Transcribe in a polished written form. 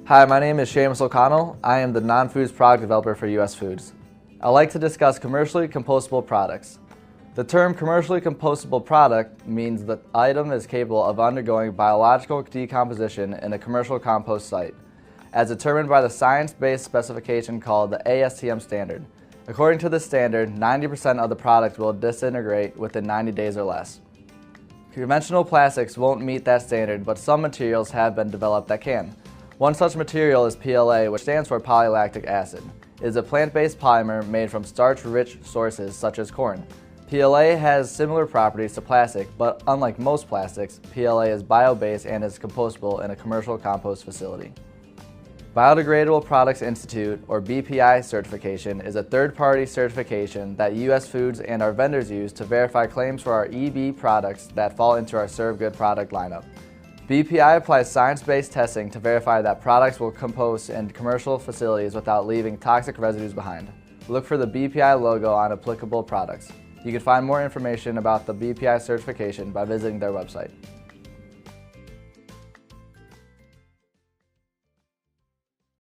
Hi, my name is Seamus O'Connell. I am the non-foods product developer for US Foods. I'd like to discuss commercially compostable products. The term commercially compostable product means the item is capable of undergoing biological decomposition in a commercial compost site, as determined by the science-based specification called the ASTM standard. According to this standard, 90% of the product will disintegrate within 90 days or less. Conventional plastics won't meet that standard, but some materials have been developed that can. One such material is PLA, which stands for polylactic acid. It is a plant-based polymer made from starch-rich sources such as corn. PLA has similar properties to plastic, but unlike most plastics, PLA is bio-based and is compostable in a commercial compost facility. Biodegradable Products Institute, or BPI certification, is a third-party certification that US Foods and our vendors use to verify claims for our EB products that fall into our Serve Good product lineup. BPI applies science-based testing to verify that products will compost in commercial facilities without leaving toxic residues behind. Look for the BPI logo on applicable products. You can find more information about the BPI certification by visiting their website.